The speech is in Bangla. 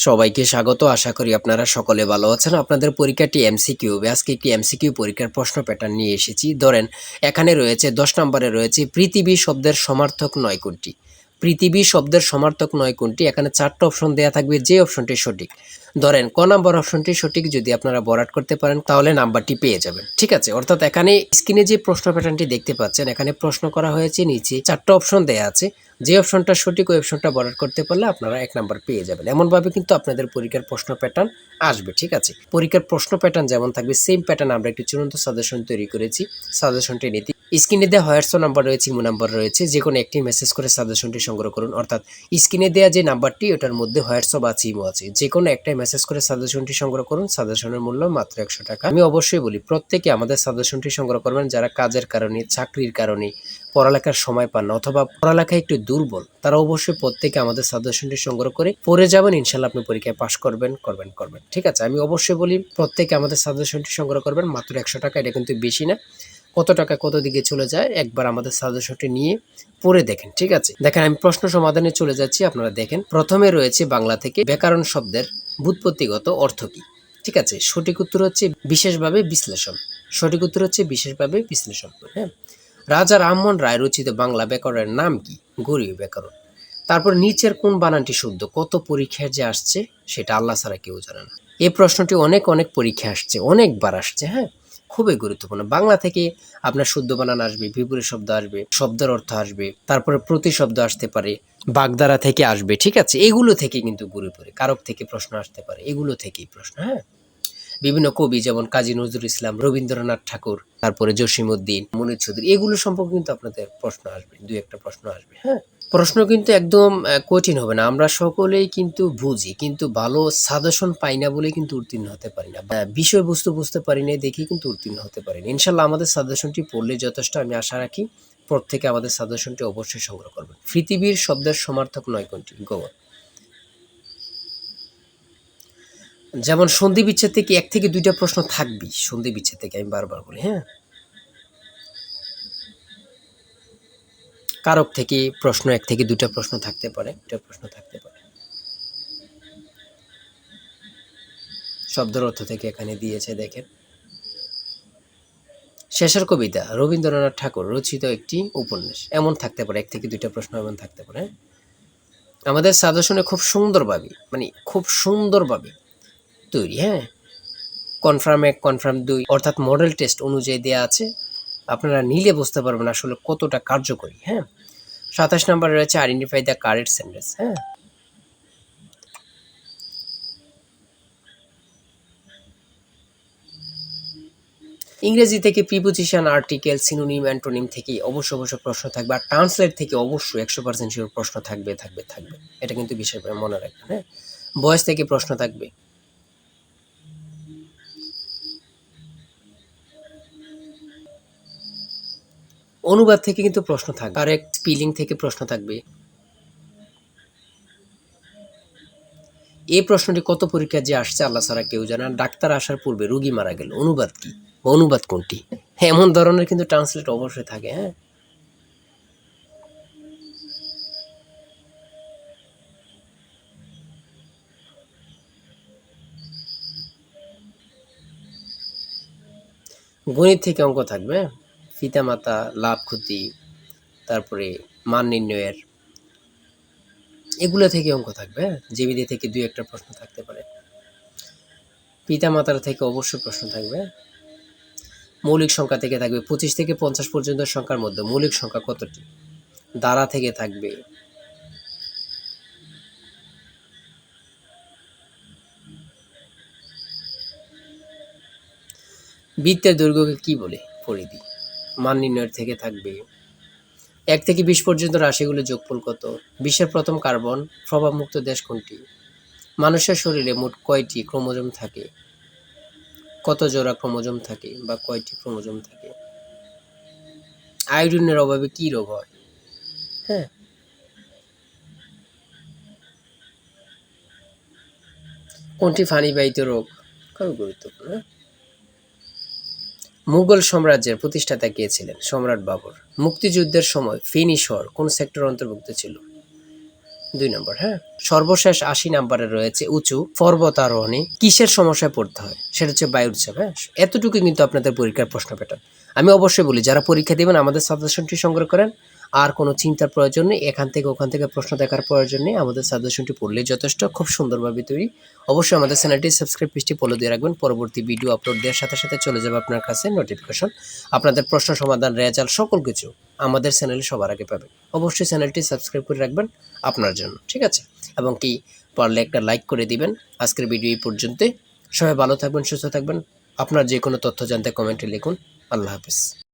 সবাইকে স্বাগত। আশা করি আপনারা সকলে ভালো আছেন। আপনাদের পরীক্ষাটি এমসিকিউ হবে। আজকে একটি এমসিকিউ পরীক্ষার প্রশ্ন প্যাটার্ন নিয়ে এসেছি। ধরেন এখানে রয়েছে 10 নম্বরে রয়েছে পৃথিবী শব্দের সমার্থক নয় কোনটি। পৃথিবী শব্দের সমার্থক নয় কোনটি। এখানে 4টা অপশন দেয়া থাকবে, যে অপশনটি সঠিক, ধরেন ক নাম্বার অপশনটি সঠিক যদি আপনারা বরাট করতে পারেন তাহলে নাম্বারটি পেয়ে যাবেন। ঠিক আছে, অর্থাৎ এখানে স্ক্রিনে যে প্রশ্ন প্যাটার্নটি দেখতে পাচ্ছেন, এখানে প্রশ্ন করা হয়েছে, নিচে 4টা অপশন দেয়া আছে, যে অপশনটা সঠিক ওই অপশনটা বরাট করতে পারলে আপনারা 1 নাম্বার পেয়ে যাবেন। এমনভাবে কিন্তু আপনাদের পরীক্ষার প্রশ্ন প্যাটার্ন আসবে। ঠিক আছে, পরীক্ষার প্রশ্ন প্যাটার্ন যেমন থাকবে সেম প্যাটার্ন আমরা একটি চূড়ান্ত সাজেশন তৈরি করেছি। সাজেশনটি নিতে স্ক্রিনে দেওয়া হোয়াটসঅ্যাপ নাম্বার রয়েছে, ইমো নাম্বার রয়েছে, যে কোনো একটি মেসেজ করে সাজেশনটি সংগ্রহ করুন। অর্থাৎ স্ক্রিনে দেওয়া যে নাম্বারটি ওটার মধ্যে হোয়াটসঅ্যাপ আছে, ইমো আছে, যে কোনো একটাই মেসেজ করে সাজেশনটি সংগ্রহ করুন। সাজেশনের মূল্য মাত্র 100 টাকা। আমি অবশ্যই বলি প্রত্যেকে আমাদের সাজেশনটি সংগ্রহ করবেন যারা কাজের কারণে, চাকরির কারণে পড়ালেখার সময় পান না অথবা পড়ালেখায় একটু দুর্বল, তারা অবশ্যই প্রত্যেকে আমাদের সাজেশনটি সংগ্রহ করে পড়ে যাবেন। ইনশাল্লাহ আপনি পরীক্ষায় পাশ করবেন। ঠিক আছে, আমি অবশ্যই বলি প্রত্যেকে আমাদের সাজেশনটি সংগ্রহ করবেন মাত্র 100 টাকা। এটা কিন্তু বেশি না। কত টাকা কত দিকে চলে যায় একবার আমাদের সাজেশনটি নিয়ে পড়ে দেখেন। ঠিক আছে, দেখেন আমি প্রশ্ন সমাধানে চলে যাচ্ছি, আপনারা দেখেন। প্রথমে রয়েছে বাংলা থেকে ব্যাকরণ শব্দের ব্যুৎপত্তিগত অর্থ কি। ঠিক আছে, সঠিক উত্তর হচ্ছে বিশেষভাবে বিশ্লেষণ। সঠিক উত্তর হচ্ছে বিশেষভাবে বিশ্লেষণ। হ্যাঁ, রাজা রামমোহন রায় রচিত বাংলা ব্যাকরণের নাম কি? গরীয় ব্যাকরণ। তারপর নিচের কোন বানানটি শুদ্ধ? কত পরীক্ষায় যে আসছে সেটা আল্লাহ ছাড়া কেউ জানে না। এই প্রশ্নটি অনেক অনেক পরীক্ষা আসছে, অনেকবার আসছে। হ্যাঁ, খুবই গুরুত্বপূর্ণ। বাংলা থেকে আপনার শুদ্ধ বানান আসবে, বিপরীত শব্দ আসবে, শব্দের অর্থ আসবে, তারপরে প্রতিশব্দ আসতে পারে, বাগধারা থেকে আসবে। ঠিক আছে, এগুলো থেকে কিন্তু ঘুরে পড়ে কারক থেকে প্রশ্ন আসতে পারে, এগুলো থেকেই প্রশ্ন। হ্যাঁ, বিভিন্ন কবি যেমন কাজী নজরুল ইসলাম, রবীন্দ্রনাথ ঠাকুর, তারপরে জসিমউদ্দিন, মুনীর চৌধুরী, এগুলো সম্পর্কে কিন্তু আপনাদের প্রশ্ন আসবে, দুই একটা প্রশ্ন আসবে। হ্যাঁ, প্রশ্ন কিন্তু একদম কঠিন হবে না। আমরা সকলেই কিন্তু বুঝি, কিন্তু ভালো সাজেশন পাই না বলে কিন্তু উত্তীর্ণ হতে পারি না। বিষয়বস্তু বুঝতে পারি না দেখি কিন্তু উত্তীর্ণ হতে পারি না। ইনশাল্লাহ আমাদের সাজেশনটি পড়লে যথেষ্ট। আমি আশা রাখি প্রত্যেকে আমাদের সাজেশনটি অবশ্যই সংগ্রহ করবেন। পৃথিবীর শব্দের সমার্থক নয় কোনটি? গোবর। যেমন সন্ধি বিচ্ছেদ থেকে 1 থেকে 2টা প্রশ্ন থাকবেই। সন্ধি বিচ্ছেদ থেকে আমি বারবার বলি। হ্যাঁ, কারক থেকে প্রশ্ন 1 থেকে 2টা প্রশ্ন থাকতে পারে, 2টা প্রশ্ন থাকতে পারে। শব্দের অর্থ থেকে এখানে দিয়েছে দেখেন। শেষের কবিতা রবীন্দ্রনাথ ঠাকুর রচিত একটি উপন্যাস, এমন থাকতে পারে। 1 থেকে 2টা প্রশ্ন এমন থাকতে পারে। আমাদের সাজেশনে খুব সুন্দরভাবে, মানে খুব সুন্দরভাবে তৈরি। হ্যাঁ, কনফার্ম 1 কনফার্ম 2 অর্থাৎ মডেল টেস্ট অনুযায়ী দেয়া আছে। আপনারা নিলে বুঝতে পারবেন আসলে কতটা কার্যকরী। হ্যাঁ, 27 নম্বরে রয়েছে আইডেন্টিফাই দ্য কারেক্ট সেন্টেন্স। হ্যাঁ, ইংরেজি থেকে প্রিপোজিশন, আর্টিকেল, সিনোনিম, অ্যান্টোনিম থেকে অবশ্য প্রশ্ন থাকবে। আর ট্রান্সলেট থেকে অবশ্যই 100% শিওর প্রশ্ন থাকবে। এটা কিন্তু বিশেষভাবে মনে রাখবেন। হ্যাঁ, ভয়েস থেকে প্রশ্ন থাকবে। অনুবাদ থেকে কিন্তু প্রশ্ন থাকবে। কারেক্ট স্পেলিং থেকে প্রশ্ন থাকবে। এই প্রশ্নটি কত পরীক্ষায় যে আসছে আল্লাহ ছাড়া কেউ জানে। আর ডাক্তার আসার পূর্বে রোগী মারা গেল, অনুবাদ কি বা অনুবাদ কোনটি? এমন ধরনের কিন্তু ট্রান্সলেট অবশ্যই থাকে। হ্যাঁ, গণিত থেকে অঙ্ক থাকবে। পিতামাতা, লাভ ক্ষতি, তারপরে মান নির্ণয়ের, এগুলো থেকে অঙ্ক থাকবে। জীবিতি থেকে 2-1টা প্রশ্ন থাকতে পারে। পিতামাতার থেকে অবশ্যই প্রশ্ন থাকবে। মৌলিক সংখ্যা থেকে থাকবে। 25 থেকে 50 পর্যন্ত সংখ্যার মধ্যে মৌলিক সংখ্যা কতটি? দ্বারা থেকে থাকবে। বৃত্তের দৈর্ঘ্যকে কি বলে? পরিধি। মান নির্ণয়ের থেকে থাকবে। 1 থেকে 20 পর্যন্ত রাশিগুলোর যোগফল কত? বিশ্বের প্রথম কার্বন প্রভাবমুক্ত দেশ কোনটি? মানুষের শরীরে মোট কয়টি ক্রোমোজোম থাকে? কত জোড়া ক্রোমোজোম থাকে বা কয়টি ক্রোমোজোম থাকে? আয়োডিনের অভাবে কি রোগ হয়? হ্যাঁ, কোনটি পানিবাহিত রোগ? খুবই গুরুত্বপূর্ণ। মুঘল সাম্রাজ্যের প্রতিষ্ঠাতা কে ছিলেন? সম্রাট বাবর। মুক্তিযুদ্ধের সময় ফেনী শহর কোন সেক্টর অন্তর্ভুক্ত ছিল? 2 নম্বর, হ্যাঁ। সর্বশেষ 80 নাম্বারে রয়েছে উঁচু পর্বতারোহণে কিসের সমস্যায় পড়তে হয়? সেটা হচ্ছে বায়ুর চাপ, হ্যাঁ? এতটুকুই কিন্তু আপনাদের পরীক্ষার প্রশ্ন প্যাটার্ন। আমি অবশ্যই বলি যারা পরীক্ষা দিবেন আমাদের সাজেশনটি সংগ্রহ করেন। আর কোনো চিন্তার প্রয়োজন নেই। এখান থেকে ওখান থেকে প্রশ্ন দেখার প্রয়োজন নেই। আমাদের সাজেশনটি পড়লেই যথেষ্ট। খুব সুন্দরভাবে তৈরি। অবশ্যই আমাদের চ্যানেলটি সাবস্ক্রাইব পেজটি ফলো দিয়ে রাখবেন। পরবর্তী ভিডিও আপলোড দেওয়ার সাথে, সাথে চলে যাবে আপনার কাছে নোটিফিকেশন। আপনাদের প্রশ্ন সমাধান, রেজাল্ট সকল কিছু আমাদের চ্যানেলে সবার আগে পাবেন। অবশ্যই চ্যানেলটি সাবস্ক্রাইব করে রাখবেন আপনার জন্য। ঠিক আছে? এবং কি পারলে একটা লাইক করে দিবেন। আজকের ভিডিও এই পর্যন্তই। সবাই ভালো থাকবেন, সুস্থ থাকবেন। আপনার যে কোনো তথ্য জানতে কমেন্টে লিখুন। আল্লাহ হাফেজ।